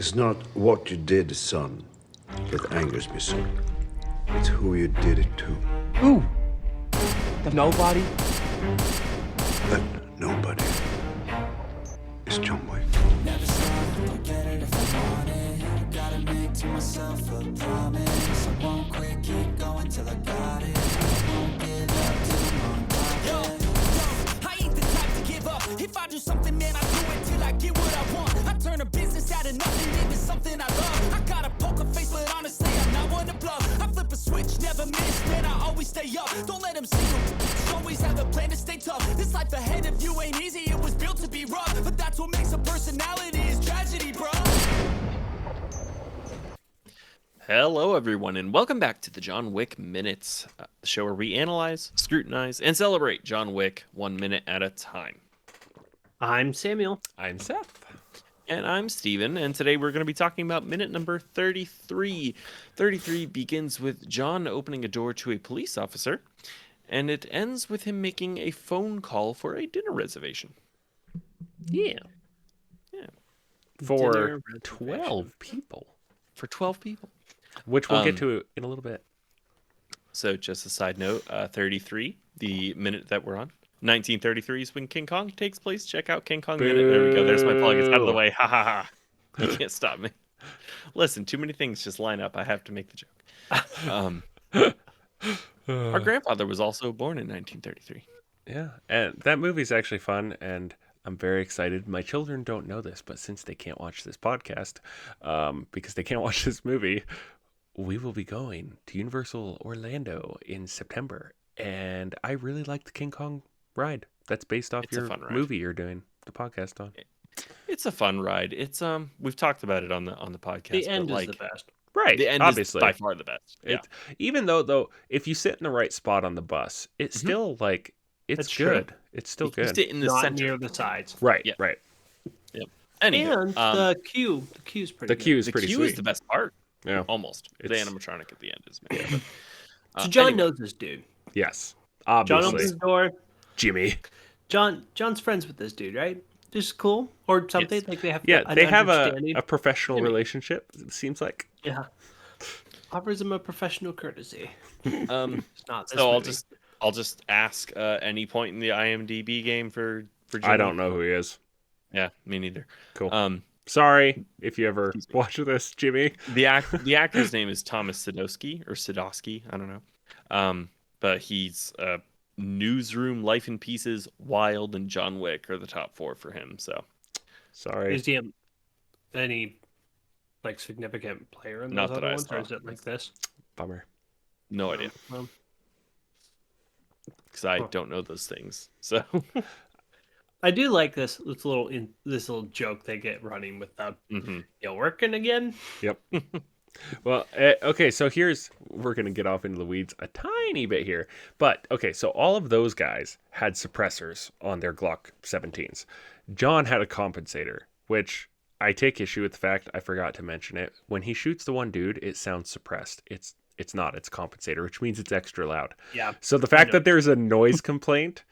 It's not what you did, son, that angers me so. It's who you did it to. Ooh. The nobody? That nobody is John Wick. Never stop, I'll get it if I want it. Gotta make to myself a promise. I won't quit, keep going till I got it. I won't give up till I'm on Yo, I ain't the type to give up. If I do something, man, I do it till I get what I want. I turn a business out of nothing into something I love. I got a poker face, but honestly, I'm not one to bluff. I flip a switch, never miss, man, I always stay up. Don't let them see you. Always have a plan to stay tough. This life ahead of you ain't easy, it was built to be rough. But that's what makes a personality is tragedy, bro. Hello, everyone, and welcome back to the John Wick Minutes, the show where we analyze, scrutinize, and celebrate John Wick 1 minute at a time. I'm Samuel. I'm Seth. And I'm Steven, and today we're going to be talking about minute number 33. 33 begins with John opening a door to a police officer, and it ends with him making a phone call for a dinner reservation. Yeah. For 12 people. For 12 people. Which we'll get to in a little bit. So just a side note, 33, the minute that we're on. 1933 is when King Kong takes place. Check out King Kong Minute. There we go. There's my plug. It's out of the way. Ha ha ha. You can't stop me. Listen, too many things just line up. I have to make the joke. Our grandfather was also born in 1933. Yeah, and that movie's actually fun, and I'm very excited. My children don't know this, but since they can't watch this podcast, because they can't watch this movie, we will be going to Universal Orlando in September. And I really like the King Kong ride. That's based off your movie you're doing the podcast on. It's a fun ride. It's we've talked about it on the podcast. The end is the best. Right. The end obviously. is by far the best. Yeah. Even though if you sit in the right spot on the bus, it's still like it's good. True. It's still You good. sit in the Not center. near the sides. Right. Yeah. Right. Yep. Anywho, And the queue's pretty The good. queue's the pretty queue sweet. is the best part. Yeah. Almost. The It's- animatronic at the end is made. So John anyway. knows this dude. Yes. John Obviously. opens his door. Jimmy. John's friends with this dude, right? Just cool or something. Yes. Like they have Yeah, an they have understanding. a professional relationship, it seems like. Yeah. Offers him a professional courtesy. It's not this So movie. I'll just ask any point in the IMDb game for Jimmy. I don't know who he is. Yeah, me neither. Cool. Sorry if you ever watch this, Jimmy. The actor's name is Thomas Sadowski or Sadowski, I don't know. But he's Newsroom, Life in Pieces, Wild, and John Wick are the top 4 for him. So Sorry. Is he any like significant player in Not those that other I ones, or saw. is it like this? Bummer. no idea, Well, because I don't know those things. So I do like this little joke they get running with the you working again. Yep. Well, okay, so we're going to get off into the weeds a tiny bit here. But, okay, so all of those guys had suppressors on their Glock 17s. John had a compensator, which I take issue with the fact I forgot to mention it. When he shoots the one dude, it sounds suppressed. It's not. It's compensator, which means it's extra loud. Yeah. So the fact that there's a noise complaint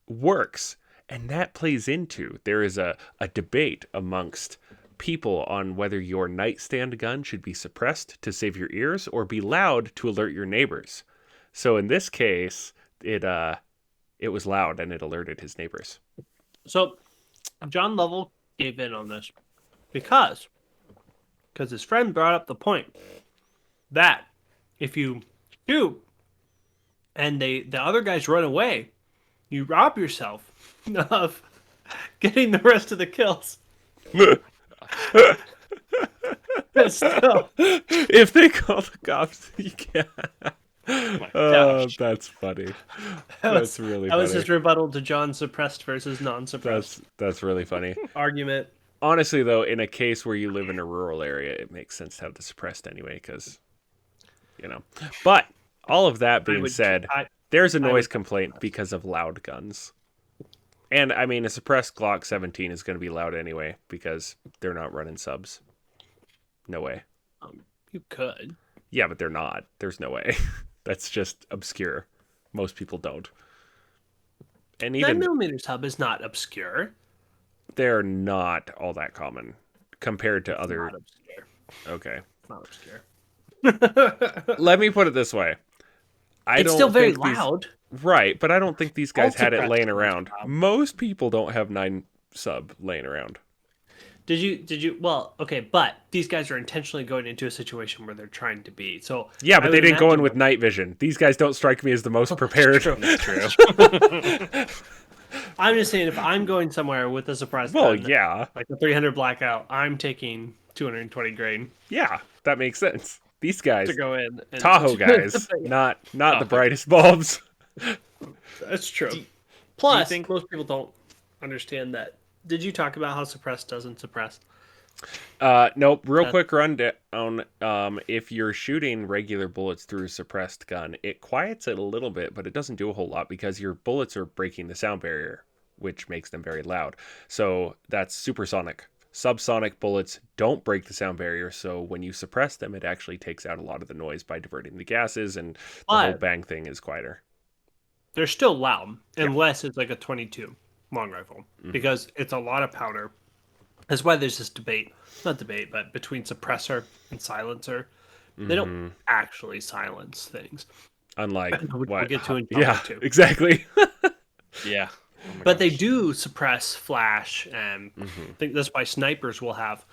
works. And that plays into, there is a debate amongst people on whether your nightstand gun should be suppressed to save your ears or be loud to alert your neighbors. So in this case, it was loud and it alerted his neighbors. So John Lovell gave in on this because his friend brought up the point that if you shoot and the other guys run away, you rob yourself of getting the rest of the kills. But still, If they call the cops, you can't. Oh, gosh. that's funny. That's really that was funny. his rebuttal to John's suppressed versus non-suppressed That's really funny. argument. Honestly, though, in a case where you live in a rural area, it makes sense to have the suppressed anyway, because, But all of that being said, there's a noise complaint because of loud guns. And, I mean, a suppressed Glock 17 is going to be loud anyway, because they're not running subs. No way. You could. Yeah, but they're not. There's no way. That's just obscure. Most people don't. And even 9mm sub is not obscure. they're not all that common compared to other. Not obscure. Okay. Not obscure. Let me put it this way. It's still very loud. Right, but I don't think these guys All had it suppressed laying sounds around. loud. Most people don't have 9 sub laying around. Did you? Well, okay, but these guys are intentionally going into a situation where they're trying to be. So Yeah, but I they would didn't go in imagine- with night vision. These guys don't strike me as the most prepared. That's true. I'm just saying, if I'm going somewhere with a suppressed Well, gun, yeah. like a 300 blackout, I'm taking 220 grain Yeah, that makes sense. These guys, to go in. And Tahoe guys, not the brightest bulbs. That's true. Do Plus, you think- most people don't understand that. Did you talk about how suppressed doesn't suppress? Nope. Real quick rundown. If you're shooting regular bullets through a suppressed gun, it quiets it a little bit, but it doesn't do a whole lot because your bullets are breaking the sound barrier, which makes them very loud. So that's supersonic. Subsonic bullets don't break the sound barrier, so when you suppress them, it actually takes out a lot of the noise by diverting the gases, and the whole But- bang thing is quieter. They're still loud, unless it's like a 22 long rifle, Mm-hmm. because it's a lot of powder. That's why there's this debate, not debate, but between suppressor and silencer. They don't actually silence things. Unlike We'll what? get to in Yeah, John Wick too. exactly. Yeah. But they do suppress flash, and Mm-hmm. I think that's why snipers will have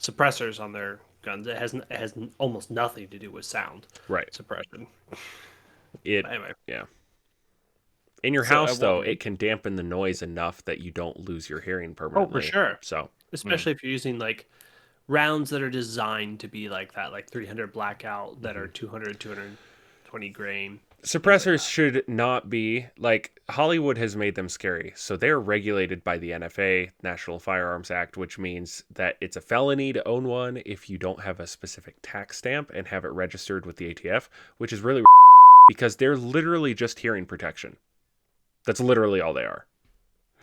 suppressors on their guns. It has almost nothing to do with sound Right. suppression. It. Anyway, Yeah. In your So, house, though, well- it can dampen the noise enough that you don't lose your hearing permanently. sure. So, especially if you're using like rounds that are designed to be like that, like 300 blackout that Mm-hmm. are 220 grain. suppressors should not be like Hollywood has made them scary. So they're regulated by the NFA, National Firearms Act, which means that it's a felony to own one if you don't have a specific tax stamp and have it registered with the ATF, which is really because they're literally just hearing protection. That's literally all they are.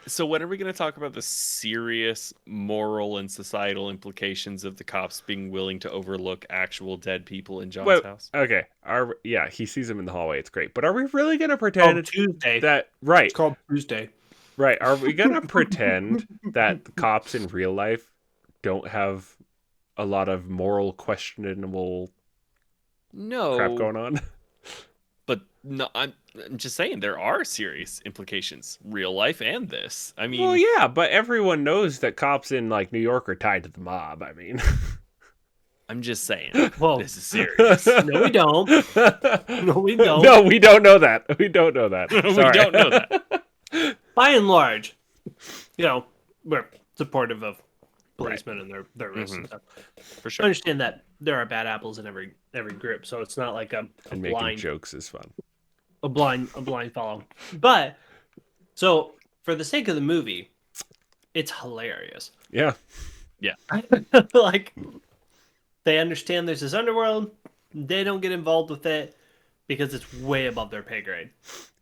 So when are we going to talk about the serious moral and societal implications of the cops being willing to overlook actual dead people in John's house? Okay. Yeah, he sees him in the hallway. It's great. But are we really going to Oh, pretend Tuesday. that right? It's called Tuesday. Right. Are we going to pretend that the cops in real life don't have a lot of moral questionable No, crap going on? but no, I'm just saying there are serious implications, real life and this. I mean, Well, yeah, but everyone knows that cops in like New York are tied to the mob. I mean, I'm just saying Whoa. this is serious. No, we don't. No, we don't. no, we don't know that. We don't know that. We Sorry. don't know that. By and large, we're supportive of policemen and their risks and stuff. For I sure. understand that there are bad apples in every group, so it's not like a And making blind jokes is fun. a blind follow. But so for the sake of the movie, it's hilarious. Yeah. Like they understand there's this underworld, they don't get involved with it because it's way above their pay grade.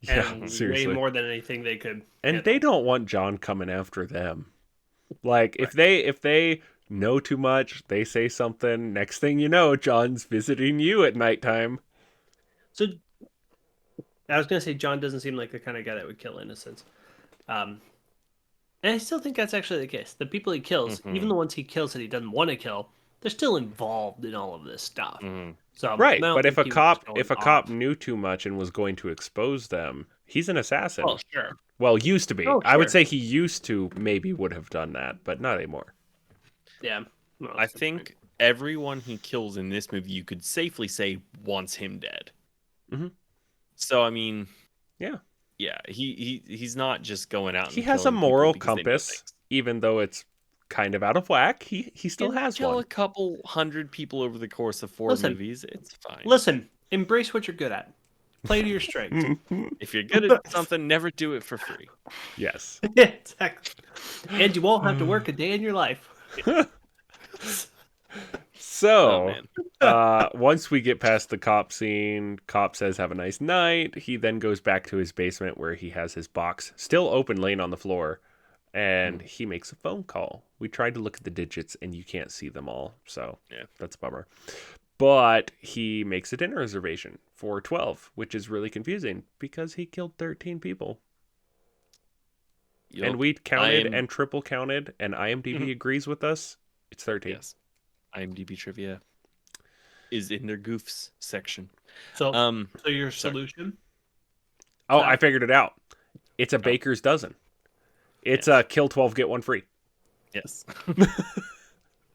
Yeah, And seriously. way more than anything they could. And they don't want John coming after them. Like if they know too much, they say something, next thing you know, John's visiting you at nighttime. So I was gonna say John doesn't seem like the kind of guy that would kill innocents. And I still think that's actually the case. The people he kills, even the ones he kills that he doesn't want to kill, they're still involved in all of this stuff. So Right, I don't but if a think he was cop going if a cop off. knew too much and was going to expose them, he's an assassin. Oh sure. Well, used to be. Oh, I would sure. say he used to maybe would have done that, but not anymore. Yeah. No, I that's the think point. everyone he kills in this movie, you could safely say wants him dead. Mhm. So I mean, Yeah. he's not just going out. He and has a killing people moral because they know compass, things. even though it's kind of out of whack. He still You has kill one. a couple hundred people over the course of 4 Listen. movies. It's fine. Listen, embrace what you're good at. Play to your strengths. If you're good at something, never do it for free. Yes. Exactly. And you won't have to work a day in your life. So, Oh, man. once we get past the cop scene, cop says, "Have a nice night." He then goes back to his basement where he has his box still open, laying on the floor, and he makes a phone call. We tried to look at the digits, and you can't see them all, so Yeah. that's a bummer. But he makes a dinner reservation for 12, which is really confusing because he killed 13 people. Yup. And we counted am- and triple counted, and IMDb agrees with us. It's 13. Yes. IMDb trivia is in their goofs section. So, so your sorry. solution? Oh, I figured it out. It's a baker's dozen. It's a kill 12, get one free. Yes.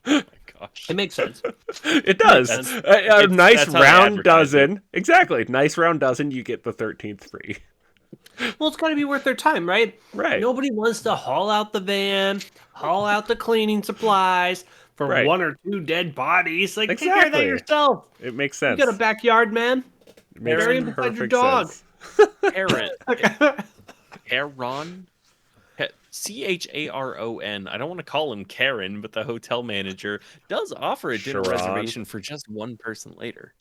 Oh my gosh. It makes sense. It does. Makes sense. A nice that's how they round advertise dozen. Exactly. Nice round dozen, you get the 13th free. Well, it's got to be worth their time, right? Right. Nobody wants to haul out the van, haul out the cleaning supplies for Right. 1 or 2 dead bodies. Like, take care of that Exactly. yourself. It makes You sense. got a backyard, man. It makes bury him beside your perfect dog. sense. Aaron. Aaron. Charon. I don't want to call him Karen, but the hotel manager does offer a dinner Sharon. reservation for just one person later.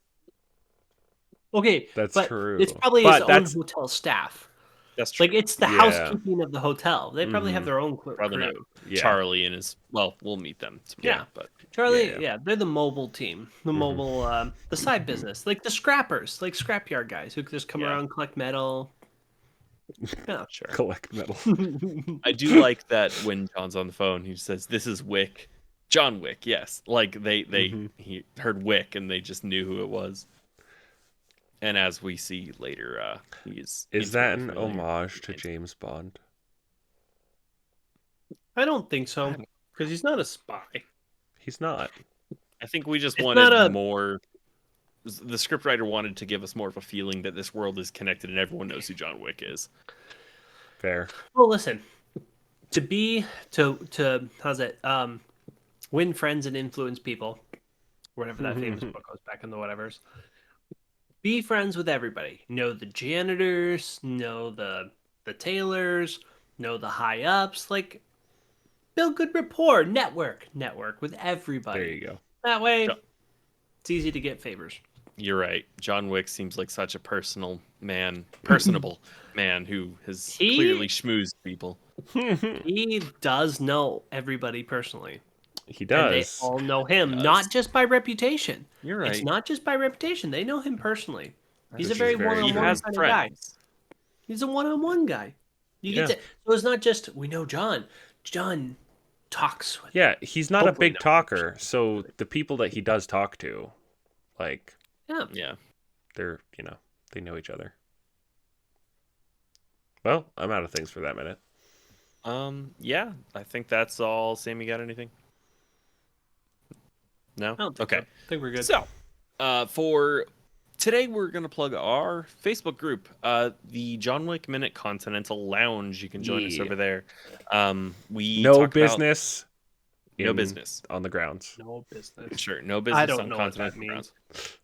Okay, That's but true. it's probably But his own that's- hotel staff. That's true. Like, it's the Yeah. housekeeping of the hotel. They probably have their own crew. Probably not. Yeah. Charlie and his. Well, we'll meet them tomorrow. Yeah. But Charlie, Yeah. yeah, they're the mobile team, the mobile, the side business, like the scrappers, like scrapyard guys who just come Yeah. around, collect metal. Yeah, sure. Collect metal. I do like that when John's on the phone, he says, "This is Wick, John Wick." Yes, like he heard Wick and they just knew who it was. And as we see later, he's Is that an intimately familiar homage with to James. James Bond? I don't think so, because he's not a spy. He's not. I think we just It's wanted not a- more. The scriptwriter wanted to give us more of a feeling that this world is connected and everyone knows who John Wick is. Fair. Well, listen, how's it? Win friends and influence people, whatever that famous book goes back in the whatevers. Be friends with everybody. Know the janitors, know the tailors, know the high ups. Like, build good rapport, network with everybody. There you go. That way, Yep. it's easy to get favors. You're right. John Wick seems like such a personable man who has He- clearly schmoozed people. He does know everybody personally. He And they does. all know him, Does. not just by reputation. You're right. It's not just by reputation. They know him personally. He's a Which is very very one-on-one He true. has kind of guy. friends. He's a one-on-one guy. You get Yeah. to, so it's not just we know John. John talks with. Yeah, he's not a Hopefully big not. talker, so the people that he does talk to, like, Yeah. Yeah. they're, they know each other. Well, I'm out of things for that minute. Yeah, I think that's all. Sam, you got anything? No? I don't think Okay. so. I think we're good. So, for today, we're going to plug our Facebook group, the John Wick Minute Continental Lounge. You can join us Yeah. over there. We No talk about- business. No in- business. on the grounds. No business. Sure, no business don't on know what that continental means.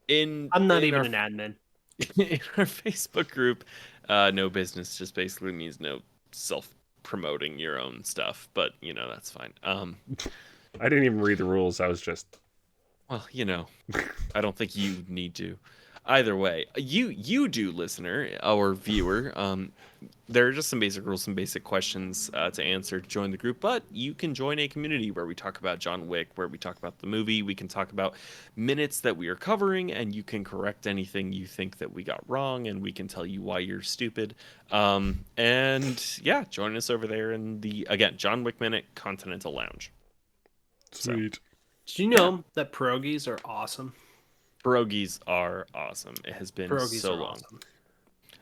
grounds. I'm not in even our, an admin. in our Facebook group, no business just basically means no self-promoting your own stuff, but that's fine. I didn't even read the rules. I was just Well, I don't think you need to. Either way, you do, listener or viewer. There are just some basic rules, some basic questions to answer to join the group, but you can join a community where we talk about John Wick, where we talk about the movie. We can talk about minutes that we are covering, and you can correct anything you think that we got wrong, and we can tell you why you're stupid. And yeah, join us over there in the, again, John Wick Minute Continental Lounge. sweet. Did you know that pierogis are awesome? Pierogis are awesome. It has been Pierogis so are long. awesome.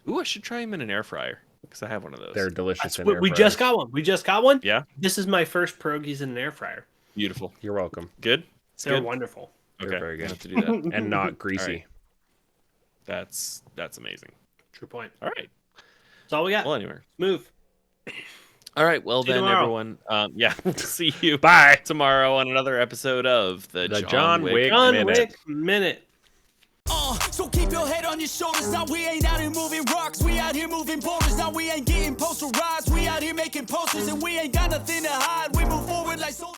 Ooh, I should try them in an air fryer because I have one of those. They're delicious in We air just fryers. got one. We just got one. Yeah, This is my first pierogis in an air fryer. beautiful. You're welcome. Good. It's They're good. wonderful. They're Okay, very I good. have to do that. And not greasy. That's amazing. True point. All right. That's all we got. Well, anyway. Move. All right. Well, See you then, tomorrow. everyone. Yeah. We'll see you Bye. tomorrow on another episode of the John Wick John Minute. Wick Minute. So keep your head on your shoulders. Now we ain't out here moving rocks. We out here moving boulders. Now we ain't getting posterized. We out here making posters and we ain't got nothing to hide. We move forward like soldiers.